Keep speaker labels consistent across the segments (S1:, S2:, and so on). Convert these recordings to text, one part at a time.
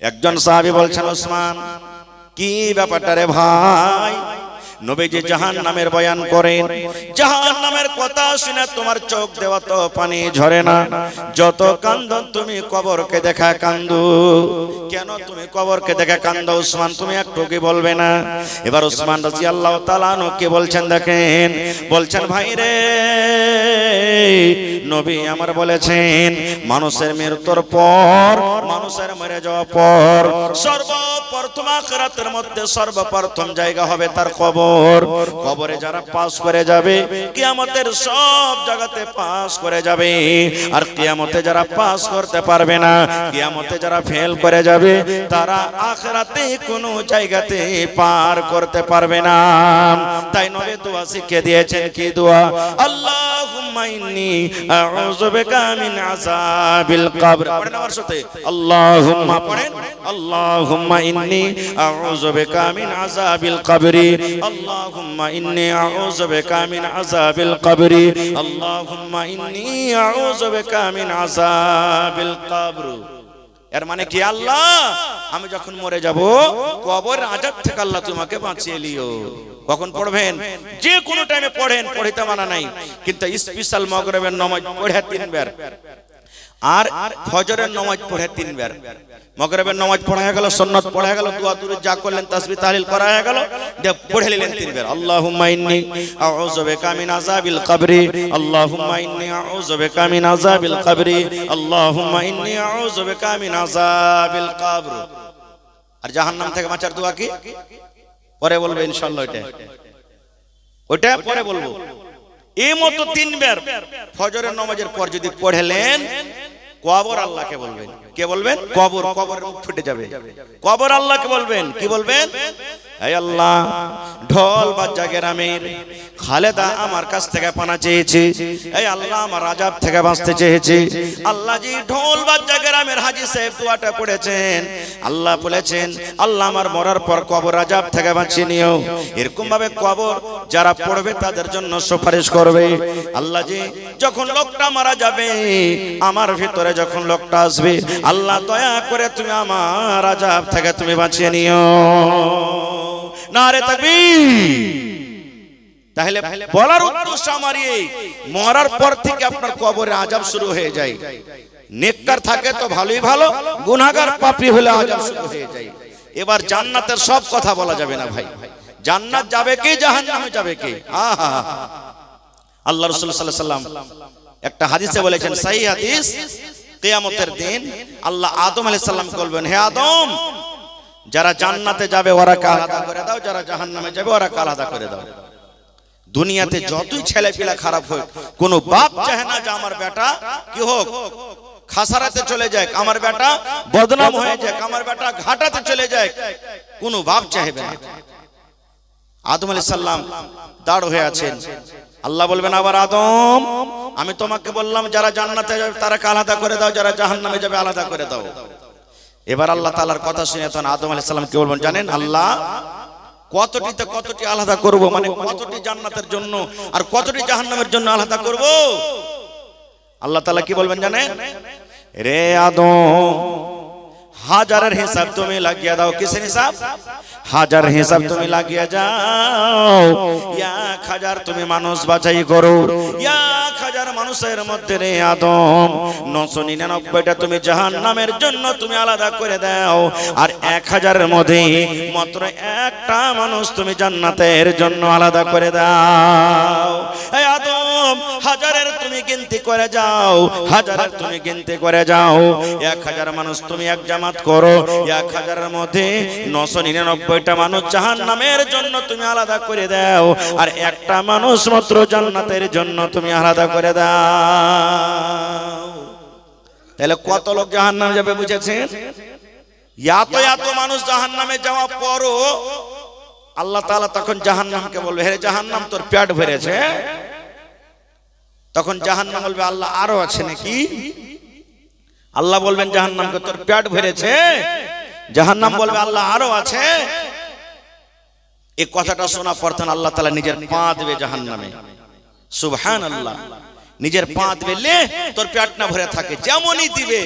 S1: একজন সাহাবী বলছেন, ওসমান কি ব্যাপারটা রে ভাই? নবীজি জাহান্নামের বয়ান করেন, জাহান্নামের কথা শুনে তোমার চোখ দেওয়া তো পানি ঝরে না, যত কান্দো তুমি কবরকে দেখা কান্দো। কেন তুমি কবরকে দেখা কান্দো ওসমান, তুমি একটু কি বলবে না? এবার ওসমান রাদিয়াল্লাহু তাআলা আনহু কি বলছেন দেখেন, বলছেন ভাই রে, নবী আমার বলেছেন মানুষের মৃত্যুর পর, মানুষের মরে যাওয়ার পর সর্বপ্রথম আখিরাতের মধ্যে সর্বপ্রথম জায়গা হবে তার কবর। কবরে যারা পাস করে যাবে কিয়ামতের সব জায়গাতে পাস করে যাবে, আর কিয়ামতে যারা পাস করতে পারবে না, কিয়ামতে যারা ফেল করে যাবে, তারা আখিরাতে কোনো জায়গাতে পার করতে পারবে না। তাই নবী দোয়া শিখিয়ে দিয়েছেন, কি দোয়া? আল্লাহুম্মা ইন্নী আউযু বিকা মিন আযাবিল কবর। পড়েন আমার সাথে, আল্লাহুম্মা, পড়েন, আল্লাহুম্মা ইন্নী আউযু বিকা মিন আযাবিল কবরি, আল্লাহুম্মা ইন্নী আউযু বিকা মিন আযাবিল কবরি, আল্লাহুম্মা ইন্নী আউযু বিকা মিন আযাবিল কবর। এর মানে কি, আল্লাহ আমি যখন মরে যাব কবরের আযাব থেকে আল্লাহ তোমাকে বাঁচিয়ে লিও। কখন পড়বেন? যে কোনো টাইমে পড়েন, পড়িতে মানা নাই, কিন্তু স্পেশাল মাগরিবের নামাজ পড়ে 3 বার, আর ফজরের নামাজ পড়ে 3 বার। মাগরিবের নামাজ পড়া হয়ে গেল, সুন্নাত পড়া হয়ে গেল, দোয়া দুরুদ যা করলেন, তাসবিহ তাহলিল করা হয়ে গেল, পড়ে নিলেন 3 বার। আল্লাহুম্মা ইন্নী আউযু বিকা মিন আযাবিল কবরি, আল্লাহুম্মা ইন্নী আউযু বিকা মিন আযাবিল কবরি, আল্লাহুম্মা ইন্নী আউযু বিকা মিন আযাবিল কবর। আর জাহান্নাম থেকে বাঁচার দোয়া কি? পরে বলবো ইনশাআল্লাহ, ওটা পরে বলবো। এই মতো 3 বার ফজরের নামাজের পর যদি পড়লেন, কবর আল্লাহকে বলবেন। কে বলবেন? কবর, কবরের মুখ ফুটে যাবে। কবর আল্লাহকে বলবেন, কি বলবেন? হে আল্লাহ, ঢোল বাজা গ্রামের খালেদা আমার কাছ থেকে পানা চেয়েছে, এই আল্লাহ আমার আযাব থেকে বাঁচতে চেয়েছে। আল্লাহ জি ঢোল বাজা গ্রামের হাজী সাহেব দোয়াটা পড়েছেন, আল্লাহ বলেছেন আল্লাহ আমার মরার পর কবর আযাব থেকে বাঁচিয়ে নিও। এরকম ভাবে কবর যারা পড়বে তাদের জন্য সুপারিশ করবে। আল্লাহ জি যখন লোকটা মারা যাবে, আমার ভিতরে যখন লোকটা আসবে, আল্লাহ দয়া করে তুমি আমার আযাব থেকে তুমি বাঁচিয়ে নিও। নারে তাকবীর। তাহলে বলার উদ্দেশ্য আমার এই, মরার পর থেকে আপনার কবরে আযাব শুরু হয়ে যায়। নেককার থাকে তো ভালোই ভালো, গুনাহগার পাপী হলে আযাব শুরু হয়ে যায়। এবার জান্নাতের সব কথা বলা যাবে না ভাই। জান্নাত যাবে কে, জাহান্নামে যাবে কে? আল্লাহ রাসূল সাল্লাল্লাহু আলাইহি ওয়াসাল্লাম একটা হাদিসে বলেছেন, সহিহ হাদিস, কিয়ামতের দিন আল্লাহ আদম আলাইহিস সালাম বলবেন, হে আদম, যারা জান্নাতে যাবে ওরাকে আলাদা করে দাও, যারা জাহান্নামে যাবে ওরাকে আলাদা করে দাও। দুনিয়াতে যতই ছেলে পিলা খারাপ হোক, কোন বাপ চায় না যে আমার বেটা কি হোক, খাসারাতে চলে যায়, আমার বেটা বদনাম হয়ে যায়, আমার বেটা ঘাটাতে চলে যায়, কোন বাপ চাইবে না। আদম আলাইহিস সালাম দাঁড় হয়ে আছেন, আল্লাহ বলবেন আবার, আদম আমি তোমাকে বললাম যারা জান্নাতে যাবে তারাকে আলাদা করে দাও, যারা জাহান্নামে যাবে আলাদা করে দাও। এবার আল্লাহ তাআলার কথা শুনে তখন আদম আলাইহিস সালাম কি বলবেন জানেন? আল্লাহ কতটিতে কতটি আলাদা করব, মানে কতটি জান্নাতের জন্য আর কতটি জাহান্নামের জন্য আলাদা করব? আল্লাহ তাআলা কি বলবেন জানেন? রে আদম, হাজারের হিসাব তুমি লাগিয়ে দাও। কিসের হিসাব? হাজার হিসাব তুমি লাগিয়ে যাও। 1000 তুমি মানুষ বাছাই করো, 1000 মানুষের মধ্যে রে আদম 999টা তুমি জাহান্নামের জন্য তুমি আলাদা করে দাও, আর 1000-এর মধ্যে মাত্র একটা মানুষ তুমি জান্নাতের জন্য আলাদা করে দাও। হে আদম, হাজারের তুমি গিনতি করে যাও, হাজারের তুমি গিনতি করে যাও। 1000 মানুষ তুমি এক জামাত করো, 1000-এর মধ্যে 999টা মানুষ জাহান্নামের জন্য তুমি আলাদা করে দাও, আর একটা মানুষ মাত্র জান্নাতের জন্য তুমি আলাদা করে দাও। তাহলে কত লোক জাহান্নামে যাবে বুঝেছেন? এত মানুষ জাহান্নামে যাওয়া পরও আল্লাহ তাআলা তখন জাহান্নামকে বলবে, হে জাহান্নাম তোর পেট ভরেছে? তখন জাহান্নাম বলবে, আল্লাহ আরো আছে নাকি? আল্লাহ বলবেন জাহান্নামকে, তোর পেট ভরেছে? জাহান্নাম বলবে, আল্লাহ আরো আছে। এই কথাটা শোনা পর আল্লাহ তাআলা নিজের পা দেবে জাহান্নামে। সুবহানাল্লাহ। নিজের পা দিলে তোর পেট না ভরে থাকে, যেমনই দিবে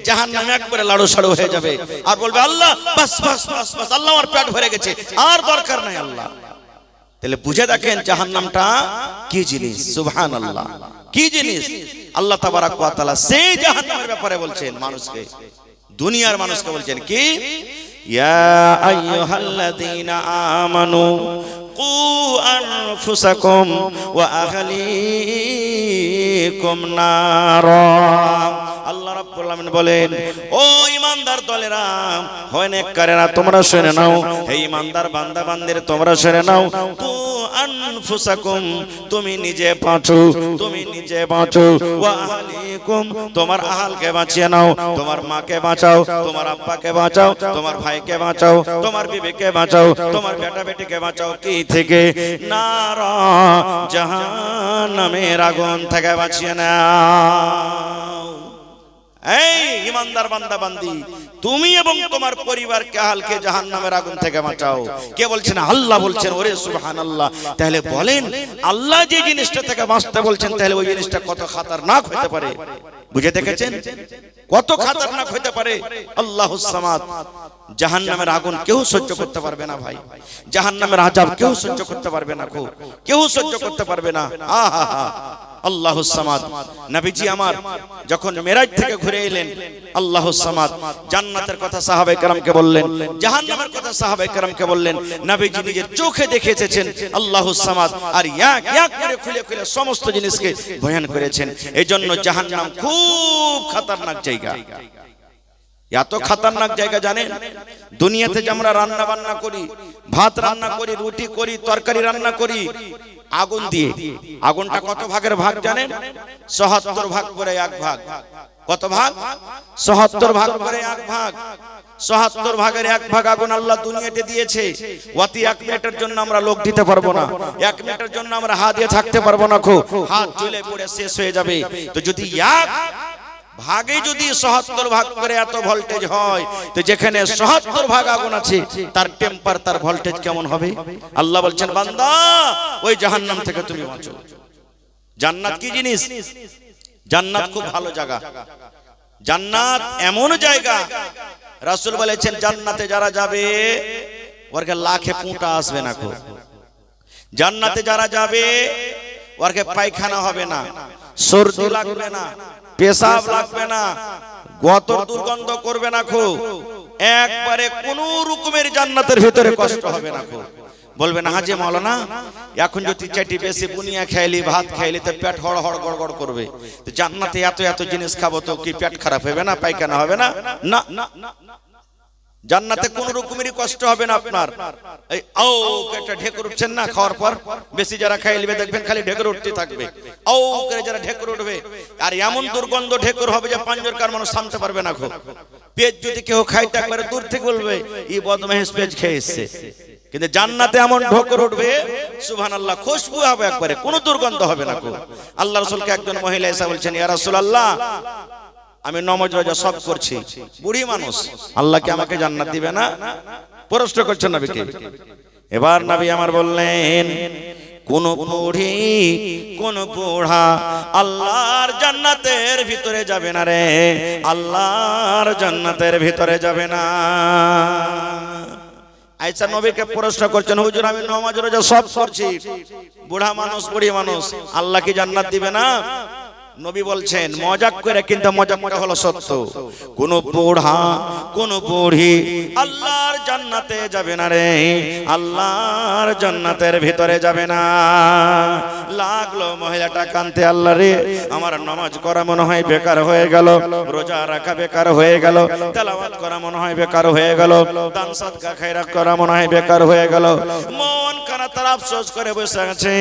S1: জাহান্নামে একবারে লাড়ু সাড়ু হয়ে যাবে আর বলবে আল্লাহ বাস বাস বাস বাস, আল্লাহ আমার পেট ভরে গেছে, আর দরকার নাই আল্লাহ। তাহলে বুঝে দেখেন জাহান্নামটা কি জিনিস, সুবহানাল্লাহ, কি জিনিস। আল্লাহ তাবারাক ওয়া তাআলা সেই জাহান্নামের ব্যাপারে বলছেন মানুষকে, দুনিয়ার মানুষকে বলছেন কি, ইয়া আইয়ুহাল্লাযীনা আমানু কু আনফুসাকুম ওয়া আহলিকুম নারা। আল্লাহ রাব্বুল আলামিন বলেন, ও ঈমানদার দলেরা, হয় নেককারেরা, তোমরা শুনে নাও, হে ঈমানদার বান্দা বান্দিরা তোমরা শুনে নাও, কু আনফুসাকুম, তুমি নিজে বাঁচো, তুমি নিজে বাঁচো, ওয়া আহলিকুম, তোমার আহলকে বাঁচিয়ে নাও, তোমার মাকে বাঁচাও, তোমার আব্বাকে বাঁচাও, তোমার ভাইকে বাঁচাও, তোমার বিবিকে বাঁচাও, তোমার বেটা বেটিকে বাঁচাও, কি থেকে, নারা, জাহান্নামের আগুন থেকে বাঁচিয়ে নাও। এই ঈমানদার বান্দা বান্দি, তুমি এবং তোমার পরিবারকে আহলকে জাহান্নামের আগুন থেকে বাঁচাও। কে বলছেন? আল্লাহ বলছেন। ওরে সুবহানাল্লাহ। তাহলে বলেন আল্লাহ যে জিনিসটা থেকে বাঁচতে বলছেন, তাহলে ওই জিনিসটা কত খাতারনাক হতে পারে, বুঝে দেখেছেন? কত খাতারনাক হতে পারে। আল্লাহুস সামাদ। জাহান্নামের আগুন কেউ সহ্য করতে পারবে না ভাই, জাহান্নামের আযাব কেউ সহ্য করতে পারবে না, কেউ সহ্য করতে পারবে না। আহা আল্লাহুস সামাদ। নবীজি আমার যখন মেরাজ থেকে ঘুরে এলেন, আল্লাহুস সামাদ জান্নাতের কথা সাহাবায়ে কেরামকে বললেন, জাহান্নামের কথা সাহাবায়ে কেরামকে বললেন। নবীজি নিজের চোখে দেখে এসেছেন আল্লাহুস সামাদ, আর এক এক করে খুলে খুলে সমস্ত জিনিসকে বয়ান করেছেন। এইজন্য জাহান্নাম খুব খাতারনাক জায়গা। এত খাতারনাক জায়গা জানেন, দুনিয়াতে যে আমরা রান্না বান্না করি, ভাত রান্না করি, রুটি করি, তরকারি রান্না করি আগুন দিয়ে, আগুনটা কত ভাগের ভাগ জানেন? ৭৭ ভাগ করে এক ভাগ। কত ভাগ? ৭৭ ভাগ করে এক ভাগ। ৭৭ ভাগের এক ভাগ আগুন আল্লাহ দুনিয়াতে দিয়েছে। অতি ১ মিনিটের জন্য আমরা লোক দিতে পারবো না, ১ মিনিটের জন্য আমরা হাত দিয়ে থাকতে পারবো না, হাত জ্বলে পড়ে শেষ হয়ে যাবে। তো যদি এক ভাগে যদি ৭৭ ভাগ করে এত ভোল্টেজ হয়, তো যেখানে ৭৭ ভাগ আগুন আছে তার টেম্পার, তার ভোল্টেজ কেমন হবে? আল্লাহ বলছেন বান্দা ওই জাহান্নাম থেকে তুমি বাঁচো। জান্নাত কি জিনিস? জান্নাত খুব ভালো জায়গা। জান্নাত এমন জায়গা, রাসূল বলেছেন জান্নাতে যারা যাবে ওরকে লাখে পুঁটা আসবে না। জান্নাতে যারা যাবে ওরকে পায়খানা হবে না, সর্দি লাগবে না, পেশাব লাগবে না, গতর দুর্গন্ধ করবে না, একবারে কোন রকমের জান্নাতের ভিতরে কষ্ট হবে না। বলবে না হাজে মাওলানা এখন যদি চাটি বেশি বুনিয়া খাইলি, ভাত খাইলি তো পেট হড় হড় গড়গড় করবে, তো জান্নাতে এত এত জিনিস খাবো তো কি পেট খারাপ হবে না, পায়খানা হবে না? না, জান্নাতে কোন রকমেরই কষ্ট হবে না আপনার। এই ও একটা ঢেকুর উঠছেন না খাওয়ার পর, বেশি যারা খাইলবে দেখবেন খালি ঢেকুর উঠতে থাকবে, ও করে যারা ঢেকুর উঠবে, আর এমন দুর্গন্ধ ঢেকুর হবে যে পাঁচজনকার মানুষ সামতে পারবে না। পেজ যদি কেউ খাইতে একবারে দূর থেকে বলবে এই বদমাইশ পেজ খেয়ে এসছে। কিন্তু জান্নাতে এমন ঢেকুর উঠবে সুবহানাল্লাহ, খুশবু হবে একবারে, কোনো দুর্গন্ধ হবে না। আল্লাহ রাসূলকে একজন মহিলা এসে বলছেন, ইয়া রাসূলুল্লাহ আমি নামাজ রোজা সব করছি, বুড়ি মানুষ, আল্লাহ কি আমাকে জান্নাত দিবে না? প্রশ্ন করছেন নবীকে। এবার নবী আমার বললেন, কোন বুড়ি কোন বুড়া আল্লাহর জান্নাতের ভিতরে যাবে না রে, আল্লাহর জান্নাতের ভিতরে যাবে না। আয়েশা নবীকে প্রশ্ন করছেন, হুজুর আমি নামাজ রোজা সব করছি, বুড়া মানুষ বুড়ি মানুষ, আল্লাহ কি জান্নাত দিবে না? নবী বলছেন মজাক করে, কিন্তু মজাকটা হলো সত্য, কোন বুড়া কোন বুড়ি আল্লাহর জান্নাতে যাবে না রে, আল্লাহর জান্নাতের ভিতরে যাবে না। লাগলো মহিলাটা কানতে, আল্লাহ রে আমার নামাজ করা মনে হয় বেকার হয়ে গেল, রোজা রাখা বেকার হয়ে গেল, তেলাওয়াত করা মনে হয় বেকার হয়ে গেল, দান সাদকা খায়রাত করা মনে হয় বেকার হয়ে গেল, মন কানা তার আফসোস করে বসে আছে।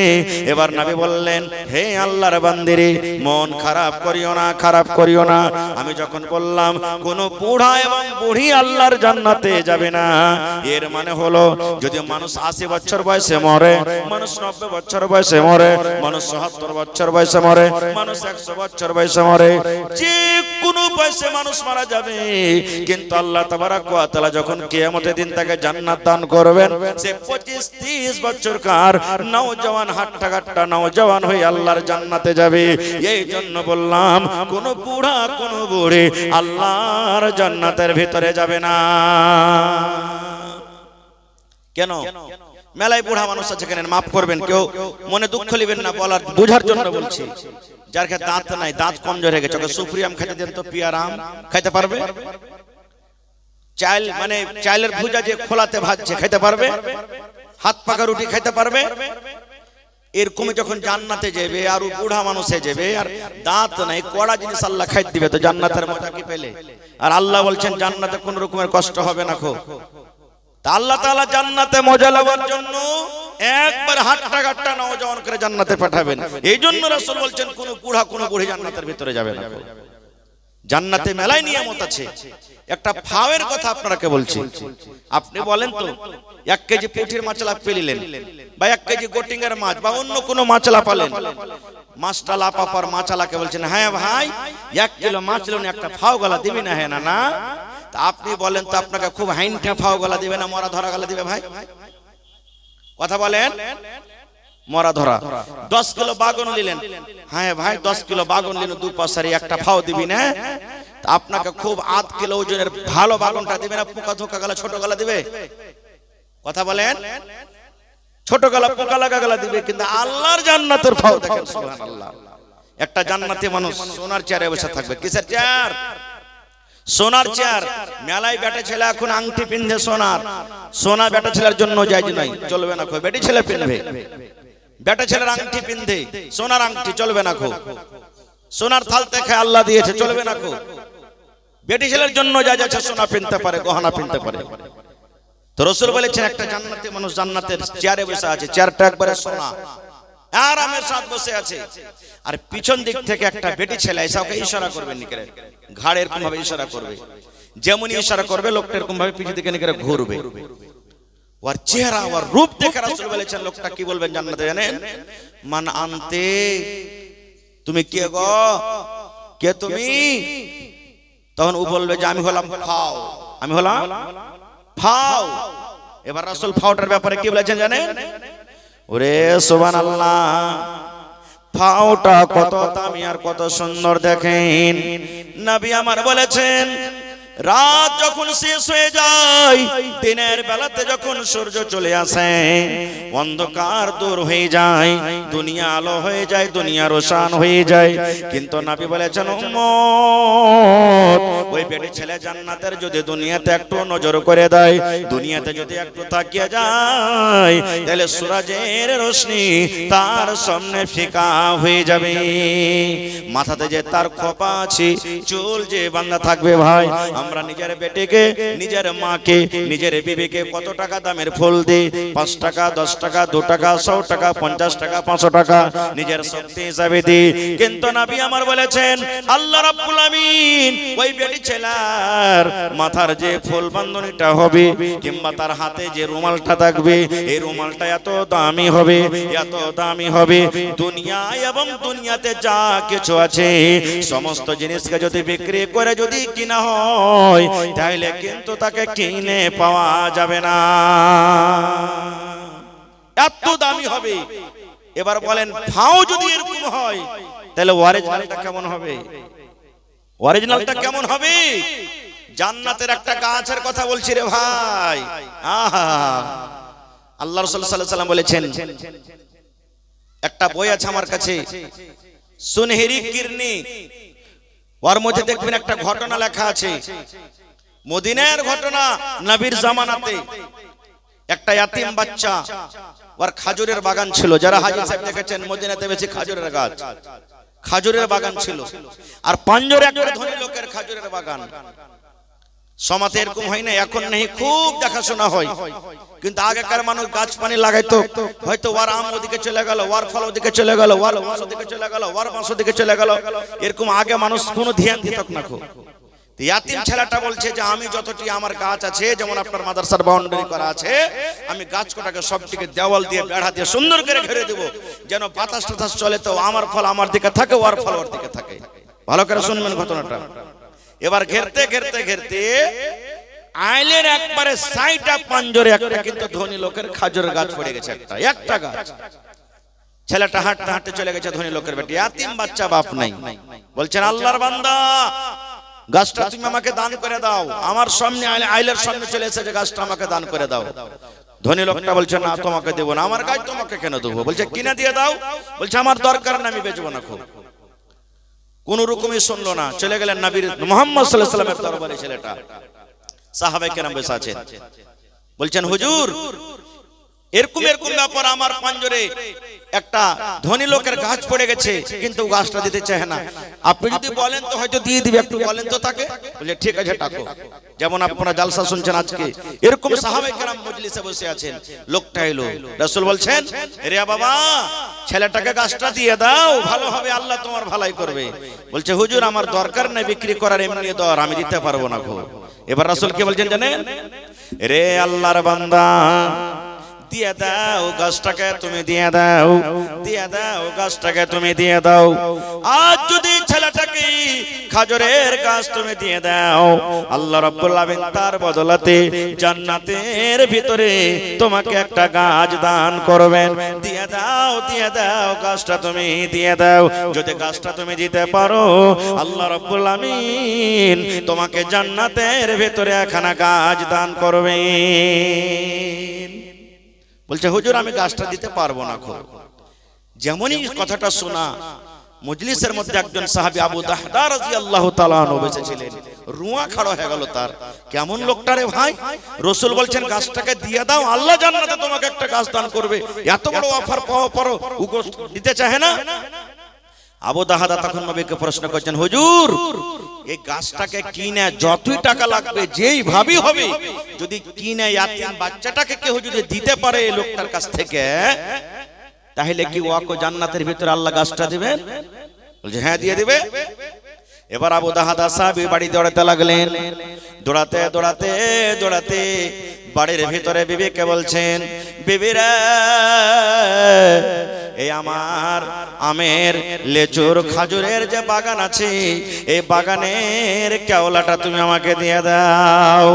S1: এবার নবী বললেন, হে আল্লাহর বান্দিরে মন খারাপ করিও না, খারাপ করিও না। আমি যখন বললাম কোন বুড়া এবং বুড়ি আল্লাহর জান্নাতে যাবে না, এর মানে হলো যদি মানুষ 80 বছর বয়সে মরে, মানুষ 90 বছর বয়সে মরে, মানুষ 70 বছর বয়সে মরে, মানুষ 100 বছর বয়সে মরে, যে কোনো বয়সে মানুষ মারা যাবে, কিন্তু আল্লাহ তাবারক ওয়া তাআলা যখন কিয়ামতের দিন তাকে জান্নাত দান করবেন, সে 25-30 বছরকার নওজওয়ান হাট্টাগাট্টা নওজওয়ান হয়ে আল্লাহর জান্নাতে যাবে। এই জন্য বললাম কোন বুড়া কোন বুড়ি আল্লাহর জান্নাতের ভিতরে যাবে না। কেন? মেলায় বুড়া মানুষ আছে, কেন মাফ করবেন, কেউ মনে দুঃখ নেবেন না, বলার বোঝার জন্য বলছি। যার কাছে দাঁত নাই, দাঁত কমজোর হয়ে গেছে, সুপ্রিয়াম খাইতে দেন তো, পিয়ারাম খাইতে পারবে? চাল মানে চালের ভুজা যে খোলাতে ভাজছে খাইতে পারবে? হাত পাকা রুটি খাইতে পারবে? এরকম যখন জান্নাতে যাবে আর বুড়া মানুষে যাবে আর দাঁত নাই, কড়া জিনিস আল্লাহ খাইতে দিবে, তো জান্নাতের মজা কি পেলে? আর আল্লাহ বলছেন জান্নাতে কোন রকমের কষ্ট হবে না। তা আল্লাহ তাআলা জান্নাতে মজা লাগার জন্য একবার হাট্টা গাট্টা নওজওয়ান করে জান্নাতে পাঠাবেন। এই জন্য রাসূল বলছেন কোন বুড়া কোন বুড়ি জান্নাতের ভিতরে যাবে না। জান্নাতে মেলায় নিয়ামত আছে। একটা ফাওয়ের কথা আপনাকে বলছি। আপনি বলেন তো 1 কেজি পুঁটির মাছলা পেলিলেন বা 1 কেজি গোটিংয়ের মাছ বা অন্য কোনো মাছলা পালেন, মাছটা লাপা পর মাছলাকে বলছেন হ্যাঁ ভাই 1 কিলো মাছ লুন, একটা ফাও গলা দিবি না? হ্যাঁ না। তা আপনি বলেন তো আপনাকে খুব হাইনটা ফাও গলা দিবে না মরা ধরা গলা দিবে? ভাই কথা বলেন। মরা ধরা। 10 কিলো বাগন নিলেন, হ্যাঁ ভাই 10 কিলো বাগন নিলেন, 2 পাশারি একটা ফাও দিবি না? আপনাকে খুব 8 কিলো ওজনের ভালো বাগনটা দিবে না পোকা ধোকা গলা ছোট গলা দিবে? কথা বলেন। ছোট গলা পোকা লাগা গলা দিবে। কিন্তু আল্লাহর জান্নাতের ফাও দেখেন সুবহানাল্লাহ। একটা জান্নাতি মানুষ সোনার চেয়ারে বসে থাকবে। কিসের চেয়ার? সোনার চেয়ার। মেলায় বেটা ছেলে এখন আংটি পিনধে সোনার, সোনা বেটা ছেলের জন্য জায়েজ নাই, চলবে না। বেটি ছেলে পিনবে, বেটা ছেলের আংটি পিনধে সোনার আংটি চলবে না। সোনার থাল থেকে আল্লাহ দিয়েছে, চলবে না। বেটি ছেলের জন্য জায়েজ আছে, সোনা পিনতে পারে, গহনা পিনতে পারে। তো রাসূল বলেছেন একটা জান্নাতি মানুষ জান্নাতের চেয়ারে বসে আছে, চেয়ারটা একবারে সোনা, আরামের সাথে বসে আছে। আর পিছন দিক থেকে একটা বেটি ছেলে এসে ওকে ইশারা করবে, নিকরে ঘাড়ে এরকম ভাবে ইশারা করবে, যেমন ইশারা করবে লোকটা এরকম ভাবে পিছন দিকে নিকরে ঘুরবে। ওর চেহারা ওর রূপ দেখে রাসূল বলেছেন লোকটা কি বলবেন জান্নাতে জানেন? মান আনতে, তুমি কে গো, কে তুমি? তখন ও বলবে যে আমি হলাম ফাও, আমি হলাম ফাও। এবার রাসূল ফাওটার ব্যাপারে কি বলেছেন জানেন? ওরে সুবহানাল্লাহ, ফাওটা কত দামি আর কত সুন্দর দেখেন। নবী আমার বলেছেন রাত যখন শেষ হয়ে যায়, দিনের বেলাতে যখন সূর্য চলে আসে, অন্ধকার দূর হয়ে যায়, দুনিয়া আলো হয়ে যায়, দুনিয়া রোশন হয়ে যায়। কিন্তু নবী বলেছেন উম্মত, ওই বেটি ছেলে জান্নাতের যদি দুনিয়াতে একটু নজর করে দেয়, দুনিয়াতে যদি একটু তাকিয়ে যায়, তাহলে সূরজের রোশনি তার সামনে ফিকা হয়ে যাবে। মাথাতে যে তার খোপা আছে, চুল যে বাঁধা থাকবে, ভাই আমরা নিজের বেটিকে, নিজের মাকে, নিজের বিবিকে কত টাকা দামের ফুল দিই? 5 টাকা, 10 টাকা, 2 টাকা, 100 টাকা, 50 টাকা, 500 টাকা নিজের শক্তি হিসাবে দিই। কিন্তু নবী আমার বলেছেন আল্লাহ রাব্বুল আমিন ওই বেটি ছেলের মাথার যে ফুল বাঁধনীটা হবে কিংবা তার হাতে যে রুমালটা থাকবে, এই রুমালটা এত দামি হবে, এত দামি হবে, দুনিয়া এবং দুনিয়াতে যা কিছু আছে সমস্ত জিনিসকে যদি বিক্রি করে যদি কিনা হয়, তাইলে কিন্তু তাকে কিনে পাওয়া যাবে না, এত দামি হবে। এবার বলেন ফাও যদি এরকম হয়, তাহলে অরিজিনালটা কেমন হবে? অরিজিনালটা কেমন হবে? জান্নাতের একটা গাছের কথা বলছি রে ভাই। আহা, আল্লাহ রাসূল সাল্লাল্লাহু আলাইহি ওয়াসাল্লাম বলেছেন, একটা বই আছে আমার কাছে, সুনহেরি কিরনি, ওর মধ্যে দেখবেন একটা ঘটনা লেখা আছে, মদিনার ঘটনা, নবীর জামানাতে একটা ইয়াতিম বাচ্চা, ওর খাজুরের বাগান ছিল। যারা হাজী সাহেব দেখেছেন মদিনাতে বেশি খাজুরের গাছ, খাজুরের বাগান ছিল। আর পাঞ্জরে একটা ধনী লোকের খাজুরের বাগান। সমাজে এরকম হয় না, এখন নেই, খুব দেখাশোনা হয়। কিন্তু আগেকার মানুষ গাছ পানি লাগাইতো, হয়তো ওয়ার আম ওদিকে চলে গেল, ওয়ার ফল ওদিকে চলে গেল, ওয়ার ওদিকে চলে গেল, ওয়ার বাঁশ ওদিকে চলে গেল, এরকম আগে মানুষ কোনো ধ্যান দিত না। ইয়াতিম ছেলেটা বলছে যে আমি যতটি আমার গাছ আছে, যেমন আপনার মাদ্রাসার বাউন্ডারি করা আছে, আমি গাছ কটাকে সবটিকে দেওয়াল দিয়ে বেড়া দিয়ে সুন্দর করে ঘিরে দেব, যেন বাতাস টাতাস চলে তো আমার ফল আমার দিকে থাকে, ওর ফল ওর দিকে থাকে। ভালো করে শুনবেন ঘটনাটা। এবার ঘেরতে ঘেরতে ঘেরতে আইলের একবারে সাইডটা পাঞ্জরে একটা কিন্তু ধনী লোকের খাজুরের গাছ পড়ে গেছে, একটা গাছ। ছেলেটা হাঁটতে হাঁটতে চলে গেছে ধনী লোকের বেটি, ইয়াতিম বাচ্চা, বাপ নাই। বলছেন আল্লাহর বান্দা, গাছটা তুমি আমাকে দান করে দাও। আমার সামনে আইলের সামনে চলে এসেছে, গাছটা আমাকে দান করে দাও। ধনী লোকটা বলছে না, তোমাকে দেবো না, আমার গাছ তোমাকে কেন দেবো? বলছে কিনে দিয়ে দাও। বলছে আমার দরকার না, আমি বেচবো না। খুব কোন রকমই শুনলো না, চলে গেলেন নবীর মুহাম্মদ সাল্লাল্লাহু আলাইহি ওয়াসাল্লামের দরবারে। ছেলেটা সাহাবায়ে কেরাম বসে আছেন, বলছেন হুজুর এরকম এরকম ব্যাপার, আমার পাঞ্জরে একটা ধনী লোকের গাছ পড়ে গেছে, কিন্তু গাছটা দিতে চায় না। আপনি যদি বলেন তো হয়তো দিয়ে দিবে, একটু বলেন তো তাকে। বলে ঠিক আছে টাকো। যেমন আপনারা জালসা শুনছেন আজকে, এরকম সাহাবায়ে কেরাম মজলিসে বসে আছেন। লোকটা এলো, রাসূল বলছেন রে বাবা, ছেলেটাকে গাছটা দিয়ে দাও, ভালো হবে, আল্লাহ তোমার ভালাই করবে। বলছে হুজুর আমার দরকার নেই বিক্রি করার, এমনি দর, আমি দিতে পারবো না। এবার রাসূল কি বলছেন জানেন? রে আল্লাহর বান্দা, দিয়ে দাও গাছটাকে, তুমি দিয়ে দাও, দিয়ে দাও গাছটাকে, তুমি দিয়ে দাও। আজ যদি ছেলেটাকে খাজরের গাছ তুমি দিয়ে দাও, আল্লাহ রাব্বুল আলামিন তার বদলাতে জান্নাতের ভিতরে তোমাকে একটা গাছ দান করবেন। দিয়ে দাও, দিয়ে দাও গাছটা, তুমি দিয়ে দাও। যদি গাছটা তুমি দিতে পারো, আল্লাহ রাব্বুল আলামিন তোমাকে জান্নাতের ভিতরে একখানা গাছ দান করবেন। বলছে হুজুর আমি গাছটা দিতে পারবো না। যেমনই কথাটা শোনা, মজলিসের মধ্যে একজন সাহাবী আবু দাহদা রাদিয়াল্লাহু তাআলা আনহু বসেছিলেন, রুয়া খাড়া হয়ে গেল তার। কেমন লোকটা রে ভাই! রাসূল বলছেন গাছটাকে দিয়ে দাও, আল্লাহ জান্নাতে তোমাকে একটা গাছ দান করবে। এত বড় অফার পাওয়ার পরও দিতে চায় না। আবু দাহদা তখন নবীকে প্রশ্ন করছেন, হুজুর এই গাছটাকে কিনে যতই টাকা লাগবে, যেই ভাবি হবে, যদি কিনে ইয়াতিম বাচ্চাটাকে কেউ যদি দিতে পারে এই লোকটার কাছ থেকে, তাহলে কি ওয়াকে জান্নাতের ভিতরে আল্লাহ গাছটা দিবেন? বলছে হ্যাঁ দিয়ে দিবে। এবার আবু দাহদা সাহাবী বাড়ি দৌড়াতে লাগলেন। দৌড়াতে দৌড়াতে দৌড়াতে বাড়ির ভিতরে বিবিকে বলছেন, বিবিরা এই আমার আমের, লেচুর, খাজুরের যে বাগান আছে, এই বাগানের কেওলাটা তুমি আমাকে দিয়ে দাও।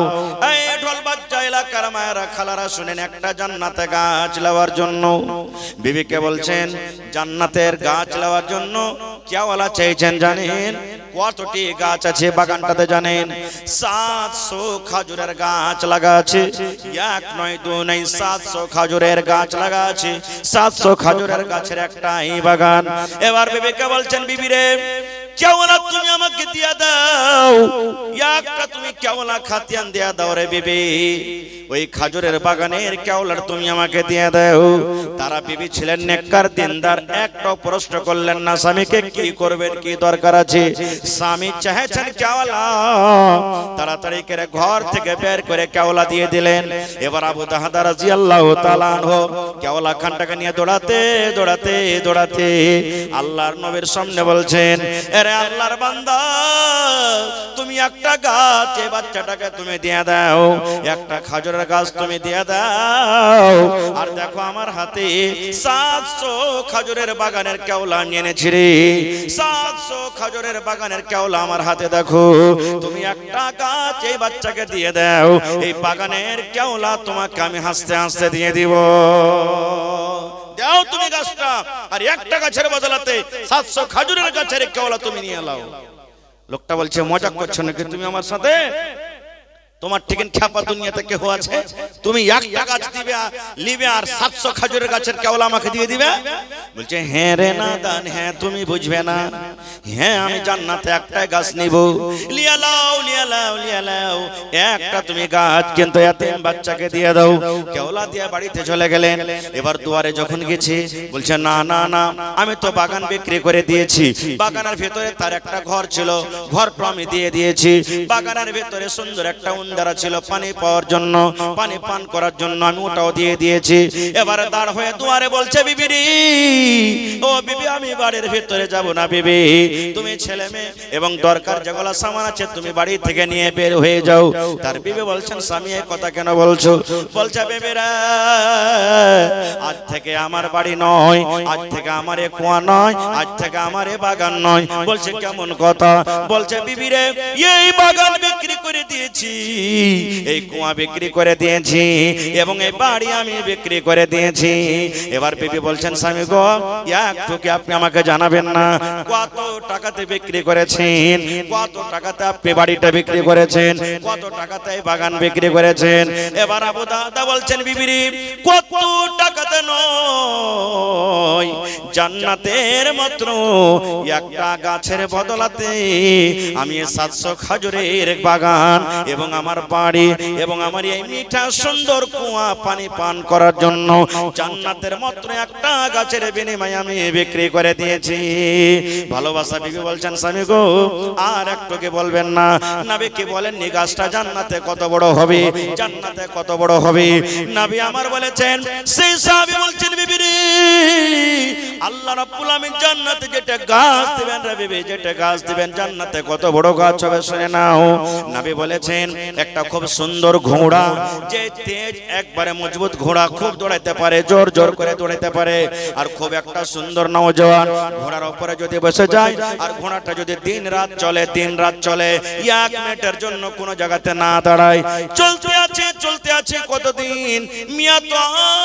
S1: এই ঢোল বাজা এলাকার মায়েরা খালারা শুনেন, একটা জান্নাতে গাছ লাগার জন্য বিবিকে বলছেন, জান্নাতের গাছ লাগার জন্য কেওলা চাইছেন জানেন? কতটি গাছ আছে বাগানটাতে জানেন? 700 খাজুরের গাছ লাগা আছে। এক নয় দু নয়, 700 খাজুরের গাছ লাগা আছে। 700 খাজুরের গাছের একটাই বাগান। এবার বিবিকে বলছেন, বিবি রে কেওলা তুমি আমাকে দিয়া দাও, একটা তুমি কেওলা খাতিয়ান দিয়া দাও রে বিবি, ওই খাজুরের বাগানের কেওলার তুমি আমাকে দিয়ে দাও। তারা বিবি ছিলেন নেককার দিনদার, একটাও প্রশ্ন করলেন না স্বামীকে কি করবেন, কি দরকার আছে। স্বামী চাইছেন কেওলা, তাড়াতাড়ি করে ঘর থেকে বের করে কেওলা দিয়ে দিলেন। এবার আবু দাহদা রাদিয়াল্লাহু তাআলা আনহু কেওলা খানটাকে নিয়ে দৌড়াতে দৌড়াতে দৌড়াতে আল্লাহর নবীর সামনে বলছেন, আরে আল্লাহর বান্দা, তুমি একটা গাছ এই বাচ্চাটাকে তুমি দিয়ে দাও, একটা খাজুরের গাছ তুমি দিয়ে দাও। আর দেখো আমার হাতে 700 খাজুরের বাগানের কেওলা নিয়ে এনেছি রে। 700 খাজুরের বাগানের কেওলা আমার হাতে দেখো, তুমি একটা গাছ এই বাচ্চাকে দিয়ে দাও, এই বাগানের কেওলা তোমাকে আমি হাসতে হাসতে দিয়ে দিব। দাও তুমি গাছটা, আর একটা গাছের বদলাতে 700 খাজুরের গাছের কেওলা তুমি নিয়ে নাও। লোকটা বলছে মজা করছো নাকি তুমি আমার সাথে? তোমার ঠিক খ্যাপা দুনিয়াতে কেউ আছে? তুমি একটা গাছ দিবে নিবে আর 700 খাজুরের গাছের কেওলা আমাকে দিয়ে দিবে? বলছে হ্যাঁ রে নাদান, হ্যাঁ তুমি বুঝবে না, হ্যাঁ আমি জান্নাতে একটা গাছ নিব। লিয়া লাও লিয়া লাও লিয়া লাও, একটা তুমি গাছ কিন্তু এতিম বাচ্চাকে দিয়ে দাও। কেওলা দিয়ে বাড়িতে চলে গেলেন। এবার দুয়ারে যখন গেছে বলছে না না না, আমি তো বাগান বিক্রি করে দিয়েছি, বাগানের ভিতরে তার একটা ঘর ছিল, ঘরটা আমি দিয়ে দিয়েছি। বাগানের ভিতরে সুন্দর একটা উন্ডারা ছিল পানি পাওয়ার জন্য, পানি পান করার জন্য, আমি ওটাও দিয়ে দিয়েছি। এবারে দাঁড় হয়ে দুয়ারে বলছে, বিবিরি ও বিবি আমি বাড়ির ভিতরে যাব না বিবি, তুমি ছেলে মেয়ে এবং দরকার যেগুলো সামান আছে তুমি বাড়ি থেকে নিয়ে বের হয়ে যাও। তার বিবি বলছেন স্বামী এই কথা কেন বলছো? বলছে বেবিরা আজ থেকে আমার বাড়ি নয়, আজ থেকে আমার এ কুয়া নয়, আজ থেকে আমার এ বাগান নয়। বলছে কেমন কথা? বলছে বিবিরে এই বাগান বিক্রি করে দিয়েছি, এই কুয়া বিক্রি করে দিয়েছি এবং এই বাড়ি আমি বিক্রি করে দিয়েছি। এবার বিবি বলছেন স্বামী গো একটু কি আপনি আমাকে জানাবেন না কত টাকাতে বিক্রি করেছেন, কত টাকাতে আপনি বাড়িটা বিক্রি করেছেন, কত টাকাতে এই বাগান বিক্রি করেছেন? এবার আবু দাদা বলছেন বিবিরি কত টাকাতে নয়, জান্নাতের মাত্র একটা গাছের বদলাতে আমি 700 খেজুরের বাগান এবং আমার বাড়ি এবং আমার এই মিঠা সুন্দর কুয়া পানি পান করার জন্য জান্নাতের মাত্র একটা গাছের বিনিময়ে আমি বিক্রি করে দিয়েছি। ভালোবাসা বিবি বলছেন স্বামী গো আর একটু কি বলবেন না? নবী কি বলেননি গাছটা জান্নাতে কত বড় হবে, জান্নাতে কত বড় হবে? নবী আমার বলেছেন, সেই সাহাবী বলছেন বিবি রে আল্লাহ রাব্বুল আমিন জান্নাতে যেটা গাছ দিবেন রে বিবি, যেটা গাছ দিবেন জান্নাতে কত বড় গাছ হবে শুনে নাও। নবী বলেছেন একটা খুব সুন্দর ঘোড়া, যে তেজ একবারে মজবুত ঘোড়া, খুব দৌড়াইতে পারে, জোর জোর করে দৌড়াইতে পারে, আর খুব একটা সুন্দর নওজোয়ান ঘোড়ার উপরে যদি বসে যায় আর ঘোড়াটা যদি দিন রাত চলে, দিন রাত চলে, 1 মিনিটের জন্য কোনো জায়গাতে না দাঁড়ায়, চলতে আছে কতদিন? মিয়াত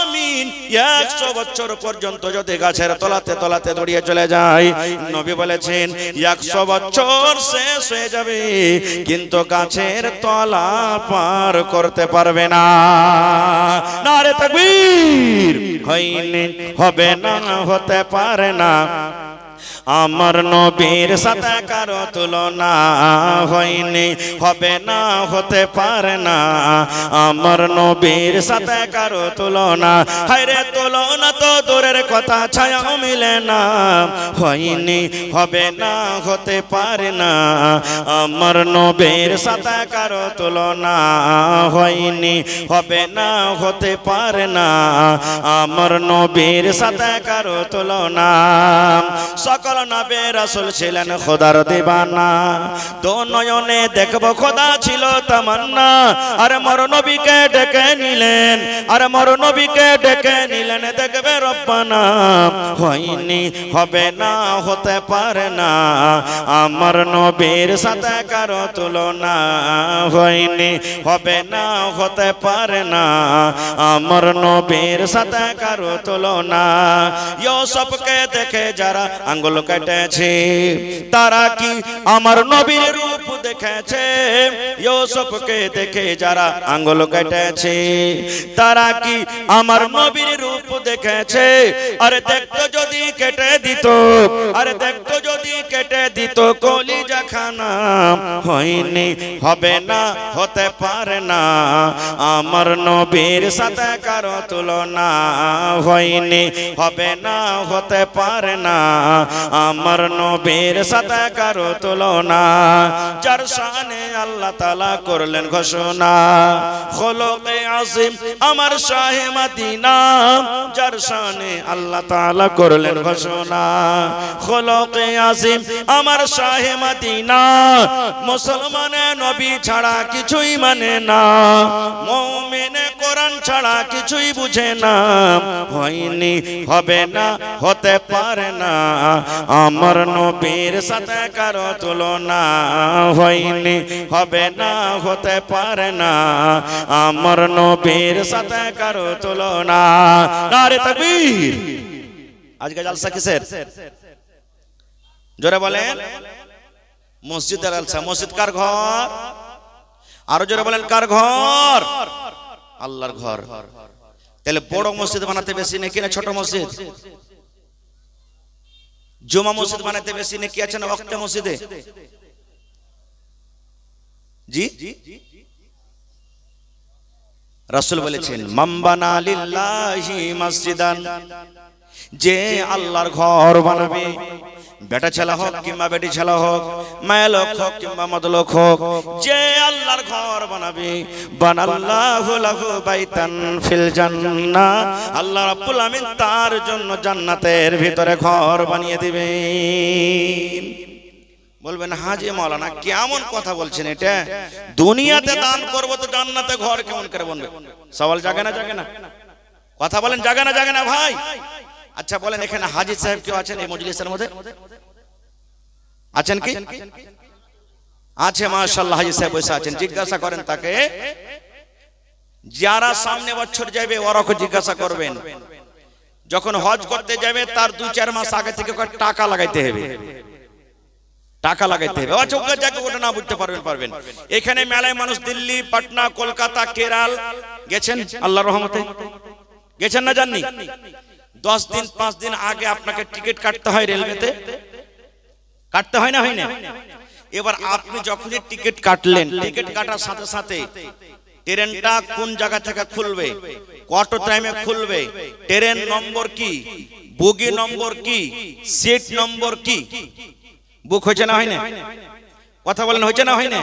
S1: আমিন 100 বছর পর্যন্ত যদি গাছের তলাতে তলাতে দৌড়িয়ে চলে যায়। নবী বলেছেন 100 বছর শেষ হয়ে যাবে কিন্তু গাছের তলা পার করতে পারবে না। নারে তাকবীর! হয়নি, হবে না, হতে পারে না আমার নবীর সাথে কারো তুলনা, হয়নি, হবে না, হতে পারে না আমার নবীর সাথে কারো তুলনা। হায়রে তুলনা তো দূরের কথা, ছায়াও মিলে না, হয়নি, হবে না, হতে পারে না আমার নবীর সাথে কারো তুলনা, হয়নি, হবে না, হতে পারে না আমার নবীর সাথে কারো তুলনা। সকল নবী রাসূল ছিলেন খোদার দিবানা, দো নয়নে দেখবো খোদা ছিল তামান্না। আর মর নবীকে ডেকে নিলেন, আর মর নবীকে ডেকে নিলেন দেখবে রব্বানা, হয়নি, হবে না, হতে পারে না আমার নবীর সাথে কারো তুলনা, হয়নি, হবে না, হতে পারে না আমার নবীর সাথে কারো তুলনা। ইউসুফকে দেখে যারা আঙ্গুল কেটেছে তারা কি আমার নবীর রূপ দেখেছে? ইউসুফকে দেখে যারা আঙ্গুল কেটেছে তারা কি আমার নবীর রূপ দেখেছে? আরে দেখতো যদি কেটে দিত, আরে দেখতো যদি কেটে দিত কলিজা খানা, হয়নি, হবে না, হতে পারে না আমার নবীর সাথে কারো তুলনা, হয়নি, হবে না, হতে পারে না আমার নবীর সাথে কারো তুলনা। যার শানে আল্লাহ তাআলা করলেন ঘোষণা, খোলকে আজিম আমার শাহে মদিনা, যার শানে আল্লাহ তাআলা করলেন ঘোষণা, খোলকে আজিম আমার শাহে মদিনা। মুসলমানে নবী ছাড়া কিছুই মানে না, মুমিনে কোরআন ছাড়া কিছুই বুঝে না, হয়নি, হবে না, হতে পারে না আমার নবীর সাথে কারো তুলনা, হয়নি, হবে না, হতে পারে না আমার নবীর সাথে কারো তুলনা। নারে তাকবীর! আজকে জালসা কিসের? জোরে বলেন। মসজিদের জালসা। মসজিদ কার ঘর? আরো জোরে বলেন কার ঘর? আল্লাহর ঘর। তাহলে বড় মসজিদ বানাতে বেশি নাকি না ছোট মসজিদ? জুমা মসজিদ বানাতে বেশি নাকি আছে না ওয়াক্তে মসজিদে? জি, রাসূল বলেছেন মান বানা লিল্লাহি মসজিদান, যে আল্লাহর ঘর বানাবে, বেটা ছেলে হোক কিংবা বেটি ছেলে হোক, মায়া লোক হোক কিংবা মদলোক হোক, যে আল্লাহর ঘর বানাবে, বানাল্লাহু লাহু বাইতান ফিল জান্নাহ, আল্লাহ রাব্বুল আমিন তার জন্য জান্নাতের ভিতরে ঘর বানিয়ে দিবেন। বলবেন হাজি মাওলানা কেমন কথা বলছেন এটা, দুনিয়াতে দান করব তো জান্নাতে ঘর কেমন করে বানবে? সওয়াল জাগে না জাগে না? কথা বলেন জাগে না জাগে না ভাই? আচ্ছা বলেন এখানে হাজি সাহেব কেউ আছেন এই মজলিসের মধ্যে? আছেন কি? আছে মাশাআল্লাহ, হাজি সাহেব বসে আছেন। জিজ্ঞাসা করেন তাকে, যারা সামনে বছর যাবে ওরাকে জিজ্ঞাসা করবেন, যখন হজ করতে যাবে তার 2-4 মাস আগে থেকে টাকা লাগাইতে হবে, টাকা লাগাইতে হবে। আচ্ছা ওকে যাকে ওটা না বুঝতে পারবেন। এখানে মেলায় মানুষ দিল্লি, পাটনা, কলকাতা, কেরাল গেছেন আল্লাহর রহমতে? গেছেন না জাননি? 10 দিন 5 দিন আগে আপনাকে টিকিট কাটতে হয় রেলওয়েতে, কাটতে হয় না? হয় না? এবার আপনি যখনই টিকিট কাটলেন, টিকিট কাটার সাথে সাথে ট্রেনটা কোন জায়গা থেকে খুলবে, কত টাইমে খুলবে, ট্রেন নম্বর কি, বগি নম্বর কি, সিট নম্বর কি, বুক হয়েছে না হয় না? কথা বলেন হয়েছে না হয় না?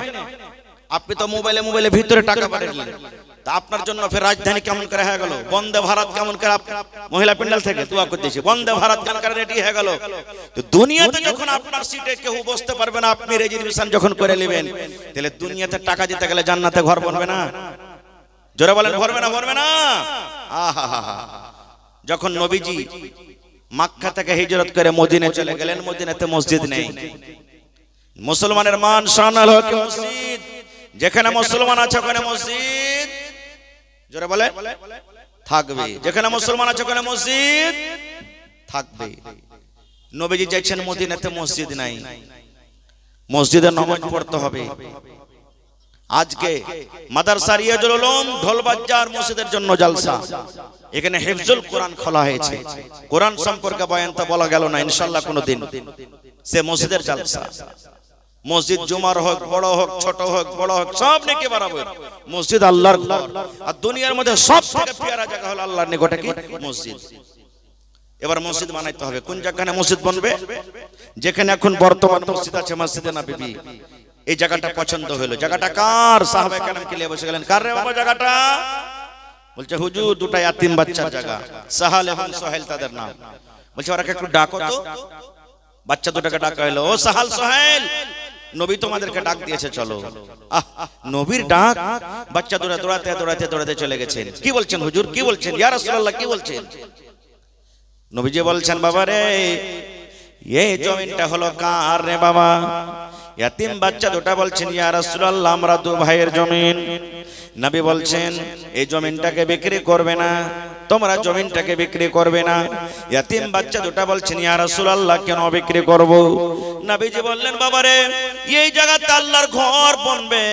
S1: আপনি তো মোবাইলে ভিতরে টাকা পাঠালেন, তা আপনার জন্য ফের রাজধানী কেমন করে হয়ে গেল, বন্দে ভারত কেমন করে, মহিলা প্যান্ডেল থেকে দোয়া করতেছি বন্দে ভারত কেমন করে রেডি হয়ে গেল। তো দুনিয়াতে যখন আপনার সিটে কেউ বসতে পারবে না, আপনি রিজার্ভেশন যখন করে নেবেন, তাহলে দুনিয়াতে টাকা দিতে গেলে জান্নাতে ঘর বনবে না? জোরে বলেন ভরবে না? ভরবে না? আহা, যখন নবীজি মক্কা থেকে হিজরত করে মদিনা চলে গেলেন, মদিনাতে মসজিদ নেই। মুসলমানের মান শান হলো কি মসজিদ, যেখানে মুসলমান আছে ওখানে মসজিদ, জোরে বলে, থাকবে। যেখানে মুসলমান আছে ওখানে মসজিদ থাকবে। নবীজি যাচ্ছেন মদিনাতে, মসজিদ নাই, মসজিদে নামাজ পড়তে হবে। আজকে মাদ্রাসা রিয়াজুল উলুম ঢোলবাজার মসজিদের জন্য জলসা, এখানে হিফজুল কোরআন খোলা হয়েছে, কোরআন সম্পর্কে বয়ান তো বলা গেল না ইনশাআল্লাহ কোনদিন, সে মসজিদের জলসা। মসজিদ জুমার হোক, বড় হোক, ছোট হোক, বড় হোক, সব নেকি বরাবর। মসজিদ আল্লাহর ঘর, আর দুনিয়ার মধ্যে সবথেকে প্রিয় জায়গা হলো আল্লাহর নিকটে কি মসজিদ। এবার মসজিদ বানাইতে হবে। কোন জায়গায় মসজিদ বানবে? যেখানে এখন বর্তমান মসজিদ আছে, মসজিদে নববী, এই জায়গাটা পছন্দ হলো। জায়গাটা কার? সাহাবায়ে কেরাম কে নিয়ে বসে গেলেন, কার রে বাবা জায়গাটা? বলছে হুজুর দুটো ইয়াতিম বাচ্চার জায়গা, সাহাল এবং সোহেল তাদের নাম। বলছে ওরাকে একটু ডাকো তো। বাচ্চা দুটাকে ডাকা হলো, ও সাহাল সোহেল, নবী তোমাদেরকে ডাক দিয়েছে, চলো। নবীর ডাক, বাচ্চা দুটা দৌড়াতে দৌড়াতে দৌড়াতে চলে গেছেন। কি বলছেন হুজুর, কি বলছেন ইয়া রাসূলুল্লাহ, কি বলছেন? নবীজি বলছেন, বাবা রে এই জমিনটা হলো কার রে বাবা? ইয়াতিম বাচ্চা দুটা বলছেন, ইয়া রাসূলুল্লাহ আমরা দু ভাইয়ের জমিন। নবী বলছেন এই জমিনটাকে বিক্রি করবে না, তোমরা জমিনটাকে বিক্রি করবে না। ইয়াতিম বাচ্চা দুটা বলছেন, ইয়া রাসূলুল্লাহ কেন বিক্রি করব? নবীজি বললেন, বাবারে এই জায়গাতে আল্লাহর ঘর বনবে,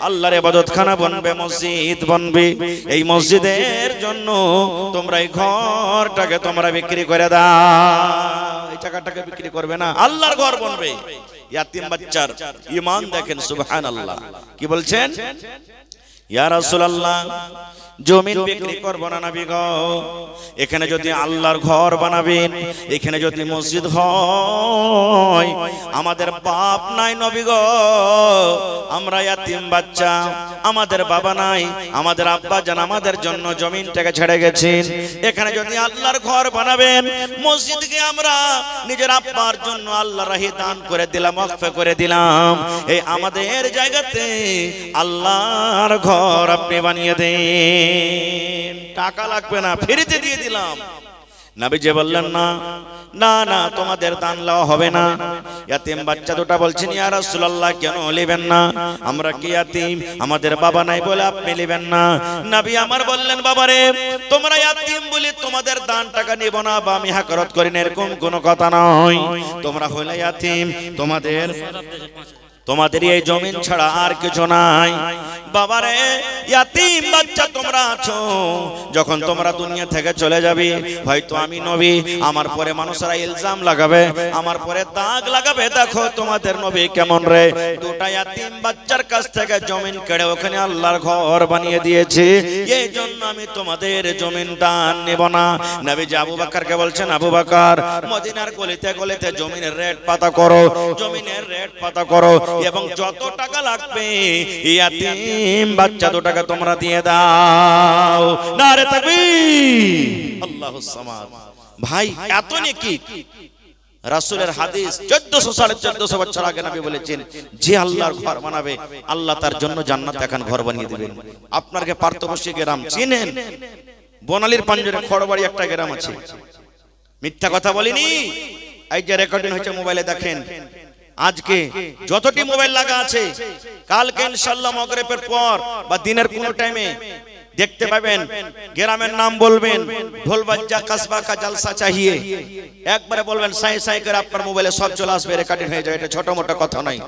S1: আল্লাহর ইবাদতখানা বনবে, মসজিদ বনবে। এই মসজিদের জন্য তোমরা এই ঘরটাকে তোমরা বিক্রি করে দাও। এই জায়গাটাকে বিক্রি করবে না, আল্লাহর ঘর বনবে। ইয়াতিম বাচ্চার ঈমান দেখেন, সুবহানাল্লাহ। কি বলছেন? ইয়া রাসূলুল্লাহ জমিন বিক্রি করব না নবী গো, এখানে যদি আল্লাহর ঘর বানাবেন, এখানে যদি মসজিদ হয়, আমাদের বাপ নাই নবী গো, আমরা ইয়াতিম বাচ্চা, আমাদের বাবা নাই, আমাদের আব্বা জান আমাদের জন্য জমিনটাকে ছেড়ে গেছেন। এখানে যদি আল্লাহর ঘর বানাবেন, মসজিদকে আমরা নিজের আব্বার জন্য আল্লাহর রাহে দান করে দিলাম, ওয়াকফ করে দিলাম, এই আমাদের জায়গাতে আল্লাহর ঘর আপনি বানিয়ে দেন, টাকা লাগবে না, ফ্রিতে দিয়ে দিলাম। নবীজি বললেন, না না না, তোমাদের দান লওয়া হবে না। ইয়াতিম বাচ্চা দুটা বলছেন, ইয়া রাসূলুল্লাহ কেন নেবেন না? আমরা কি ইয়াতিম? আমাদের বাবা নাই বলে আপনি নেবেন না? নবী আমার বললেন, বাবারে তোমরা ইয়াতিম বলে তোমাদের দান টাকা নেব না বা আমি হাকারত করি না, এরকম কোনো কথা নয়। তোমরা হলে ইয়াতিম, তোমাদের এই জমিন ছাড়া আর কিছু নাই। বাবারে ইয়াতিম বাচ্চা তোমরা আছো, যখন তোমরা দুনিয়া থেকে চলে যাবে, হয়তো আমি নবী, আমার পরে মানুষরা ইলজাম লাগাবে, আমার পরে দাগ লাগাবে, দেখো তোমাদের নবী কেমন রে, দুটা ইয়াতিম বাচ্চার কাছ থেকে জমিন কেড়ে ওখানে আল্লাহর ঘর বানিয়ে দিয়েছে। এই জন্য আমি তোমাদের জমিন দান নেব না। নবীজি আবু বকরকে বলছেন, আবু বকর মদিনার গলিতে গলিতে জমিনের রেট পাতা করো, জমিনের রেট পাতা করো, এবং যত টাকা লাগবে ইয়াতিম বাচ্চা দুটাকে তোমরা দিয়ে দাও। নারে তাকবীর, আল্লাহুস সামাদ। ভাই এত নেকি রাসূলের হাদিস 1400-1450 বছর আগে নবী বলেছেন, যে আল্লাহর ঘর বানাবে আল্লাহ তার জন্য জান্নাত এখন ঘর বানিয়ে দিবেন। আপনাকে পার্থবর্ষী গ্রাম চিনেন? বনালীর পাঞ্জরে খড়বাড়ি একটা গ্রাম আছে, মিথ্যা কথা বলিনি। এই যে রেকর্ডিং হচ্ছে মোবাইলে দেখেন, আজকে যতটি মোবাইল লাগা আছে কালকে ইনশাআল্লাহ মাগরিবের পর বা দিনের কোন টাইমে দেখতে পাবেন, গ্রামের নাম বলবেন, ঢোলবাজ্জা কসবা কা জলসা চাহিয়ে, একবারে বলবেন সাই সাই করে আপনার মোবাইলে সব চলে আসবে, রেকর্ডিং হয়ে যায়। এটা ছোট মোটো কথা নাই।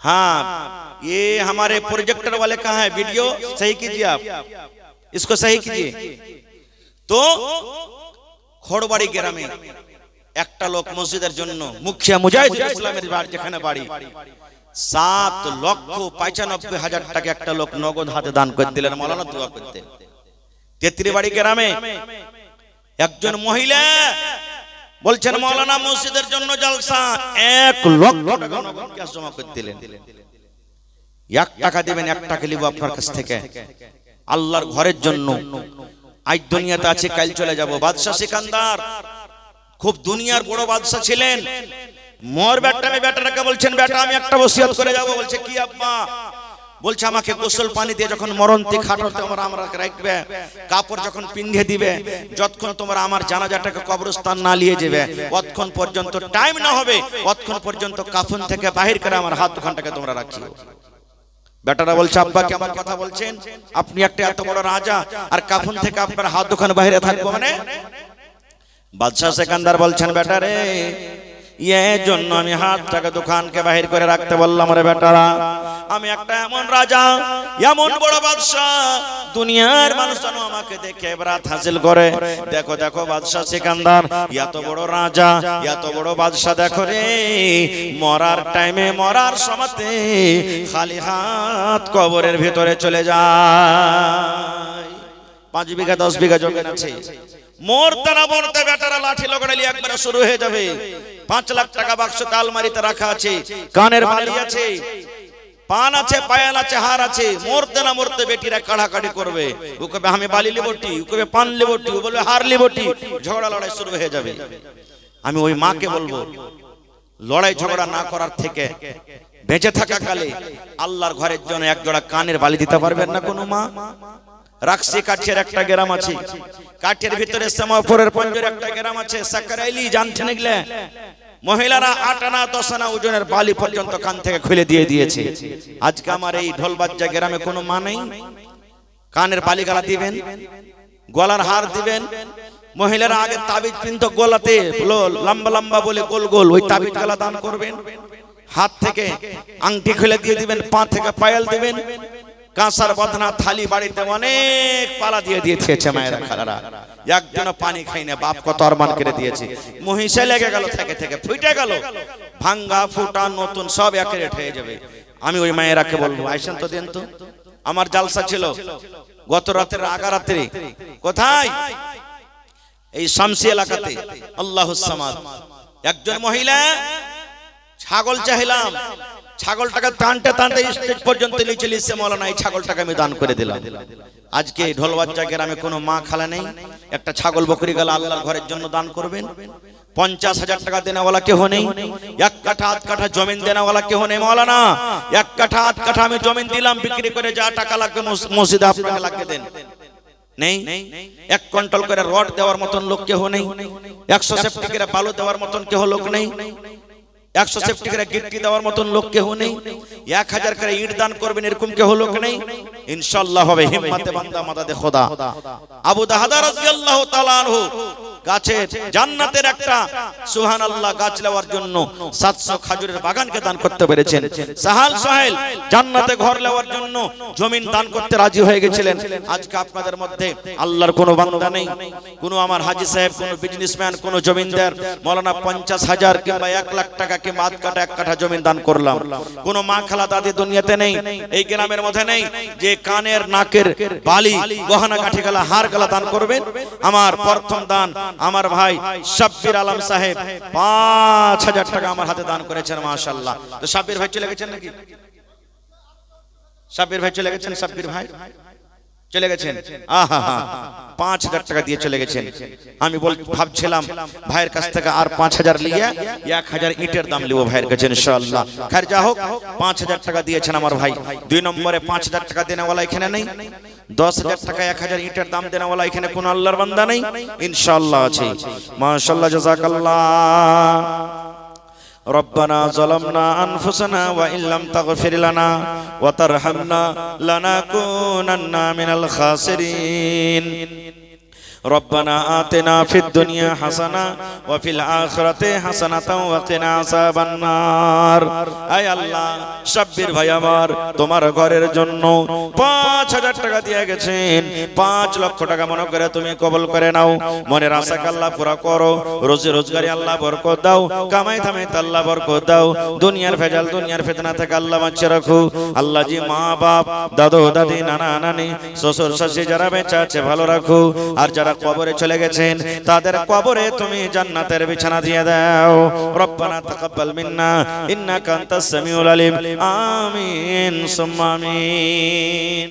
S1: हाँ, ये हमारे प्रोजेक्टर वाले कहाँ है? वीडियो सही कीजिए आप, इसको सही कीजिए। तो খড়বাড়ি গ্রামে একটা লোক মসজিদের জন্য মুখিয়া মুজাহিদুল ইসলামের যেখানে বাড়ি 7,95,000 টাকা একটা লোক নগদ হাতে দান করে দিলেন মাওলানা দোয়া করতে। তেত্রিবাড়ি গ্রামে একজন মহিলা বলছেন, মাওলানা মসজিদের জন্য জলসা, 1 লক্ষ টাকা নগদ ক্যাশ জমা করে দিলেন। 1 টাকা দিবেন, 1 টাকা নিব আপনার কাছ থেকে আল্লাহর ঘরের জন্য। আজ দুনিয়াতে আছে, কাল চলে যাব। বাদশা সিকান্দার খুব দুনিয়ার বড় বাদশা ছিলেন। মোর বেটাটাকে বলছেন, বেটা আমি একটা ওসিয়ত করে যাব। বলছে কি আব্বা? বলছে আমাকে গোসল পানি দিয়ে যখন মরণতে খাটতে আমরা রাখবে, কাপড় যখন পিন্ধে দিবে, যতক্ষণ তোমরা আমার জানাজাটাকে কবরস্থান না নিয়ে যাবে ততক্ষণ পর্যন্ত টাইম না হবে, ততক্ষণ পর্যন্ত কাফন থেকে বাহির করে আমার হাত দুখানটাকে তোমরা রাখিও। বেটারা বলছে, আব্বা কেমন কথা বলছেন? আপনি একটা এত বড় রাজা আর কাফন থেকে আপনার হাত দুখান বাইরে থাকবো মানে? বাদশা সিকান্দার বলছেন, বেটা রে, এই জন্য আমি হাতটাকে দোকানকে বাহির করে রাখতে বললাম রে বেটারা। আমি একটা এমন রাজা, এমন বড় বাদশা, দুনিয়ার মানুষ যেন আমাকে দেখে ইবরাত হাসিল করে। দেখো দেখো বাদশা সিকান্দার এত বড় রাজা, এত বড় বাদশা, দেখো রে মরার টাইমে, মরার সময়তে খালি হাত কবরের ভিতরে চলে যায়। 5 বিঘা 10 বিঘা জমি আছে, মরতে না মরতে বেটারা লাঠি লগড়ালি একবারে শুরু হয়ে যাবে। 5 লাখ টাকা বাক্সতে আলমারিতে রাখা আছে, কানের বালি আছে, পান আছে, পায়াল আছে, হার আছে। মরতে না মরতে বেটিরা কাড়াকাড়ি করবে। ও কবে আমি বালি লিবটি, ও কবে পান লিবটি, ও বলবে হার লিবটি, ঝগড়া লড়াই শুরু হয়ে যাবে। আমি ওই মাকে বলবো, লড়াই ঝগড়া না করার থেকে বেঁচে থাকা কালে আল্লাহর ঘরের জন্য এক জোড়া কানের বালি দিতে পারবেন না কোনো মা? রাকসি কাঠের একটা গ্রাম আছে, কাঠের ভিতরে সেমাফোরের পঞ্জরে একটা গ্রাম আছে, সাকরাইলি জানছেন এগুলা? মহিলারা 8 আনা 10 আনা ওজনের বালি পর্যন্ত কান থেকে খুলে দিয়ে দিয়েছে। আজকে আমার এই ঢোলবাজ্জা গ্রামে কোনো মা নেই? কানের বালি গালা দিবেন, গলার হার দিবেন। মহিলারা আগে তাবিজ পিনতো গলাতে, লম্বা লম্বা বলে গোল গোল, ওই তাবিজ গালা দান করবেন। হাত থেকে আংটি খুলে দিয়ে দিবেন, পা থেকে পায়াল দিবেন। কাঁসার বাঁধনা থালি বাড়িতে অনেক পালা দিয়ে দিয়েছে মায়েরা খালারা। একজন পানি খাই না, বাপ কত আরমান করে দিয়েছে। মহিষে লেগে গেল, থেকে থেকে ফুটে গেল, ভাঙ্গা ফুটা নতুন সব একে রেট হয়ে যাবে। আমি ওই মায়েরাকে বলবো, আইসেন তো দেন তো। আমার জালসা ছিল গত রাতের আগা রাত্রে, কোথায়? এই শামসি এলাকাতে। আল্লাহুস সামাদ। একজন মহিলা ছাগল চাইলাম, ছাগলটাকে টানতে টানতে স্টেজ পর্যন্ত নিয়ে চলে এসেছে, মাওলানা এই ছাগলটাকে আমি দান করে দিলাম। আজকে ঢোলবাজ্জা গ্রামে কোনো মা খালা নেই, একটা ছাগল বকরি গেল আল্লাহর ঘরের জন্য দান করবেন। 50,000 টাকা দেনেওয়ালা কেহ নেই, 1 কাঠা 8 কাঠা জমিন দেনেওয়ালা কেহ নেই। মাওলানা 1 কাঠা 8 কাঠা আমি জমিন দিলাম, বিক্রি করে যা টাকা লাগবে মসজিদে আপনাকে লাগিয়ে দেন। নেই 1 কুইন্টাল করে রড দেওয়ার মতন লোক কেহ নেই, 100 সেফটি করে বালু দেওয়ার মতন কেহ লোক নেই, 100 সেফটি করে গিট্টি দেওয়ার মতন লোক কেহ নেই, 1000 করে ইট দান করবেন এরকম কেহ লোক নেই। ইনশাআল্লাহ হবে, হিম্মতে বান্দা মাদাদে খোদা। আবু দাহদা রাদিয়াল্লাহু তাআলা আনহু গাছের জান্নাতের একটা সুবহানাল্লাহ গাছ নেওয়ার জন্য 700 খেজুরের বাগানকে দান করতে পেরেছেন। সাহাল সোহেল জান্নাতে ঘর নেওয়ার জন্য জমিন দান করতে রাজি হয়ে গেছিলেন। আজকে আপনাদের মধ্যে আল্লাহর কোনো বান্দা নেই, কোনো আমার হাজী সাহেব, কোনো বিজনেসম্যান, কোনো জমিনদার মাওলানা 50,000 কিংবা 1 লাখ টাকা কিংবা আধ কাঠা 1 কাঠা জমিন দান করলাম, কোনো মা খালা দাদি দুনিয়াতে নেই, এই গ্রামের মধ্যে নেই যে কানের নাকের বালি গহনা কাঠি গলা হার গলা দান করবেন। আমার প্রথম দান আমার ভাই শাব্বির আলম সাহেব 5,000 টাকা আমার হাতে দান করেছেন মাশাআল্লাহ। তো শাব্বির ভাই চলে গেছেন নাকি? শাব্বির ভাই চলে গেছেন? শাব্বির ভাই চলে গেছেন? আহা 5,000 টাকা দিয়ে চলে গেছেন। আমি ভাবছিলাম ভাইয়ের কাছ থেকে আর 5,000 লিয়ে 1,000 ইটের দাম লিব ভাইয়ের কাছে ইনশাআল্লাহ। খার যা হোক 5,000 টাকা দিয়েছেন আমার ভাই। 2 নম্বরে 5,000 টাকা দেনেওয়ালা এখানে নেই, 10,000 টাকা 1,000 ইটের দাম দেনেওয়ালা এখানে কোন আল্লাহর বান্দা নেই, ইনশাআল্লাহ আছে। মাশাআল্লাহ জাযাকাল্লাহ। ربنا ظلمنا أنفسنا وإن لم تغفر لنا وترحمنا لنكونن من الخاسرين ربنا آتنا في الدنيا حسنة وفي الآخرة حسنة وقنا عذاب النار আয় আল্লাহ শাব্বির ভাই আমার তোমার ঘরের জন্য 5,000 টাকা দিয়ে গেছেন। 5 লক্ষ টাকা মনে করে তুমি কবুল করে নাও। মনের আশাকে আল্লাহ পুরা করো, রোজি রোজগারে আল্লাহ বরকত দাও, কামাই ধামাইতে আল্লাহ বরকত দাও, দুনিয়ার ভেজাল দুনিয়ার ফিতনা থেকে আল্লাহ বাঁচিয়ে রাখো। আল্লাহ জি মা বাপ দাদু দাদি নানা নানি শ্বশুর শাশুড়ি যারা বেঁচে আছে ভালো রাখো, আর যারা কবরে চলে গেছেন তাদের কবরে তুমি জান্নাতের বিছানা দিয়ে দাও। রব্বানা তাকাব্বাল মিন্না ইন্নাকা আনতাস সামিউল আলিম। আমিন সুম্মা আমিন।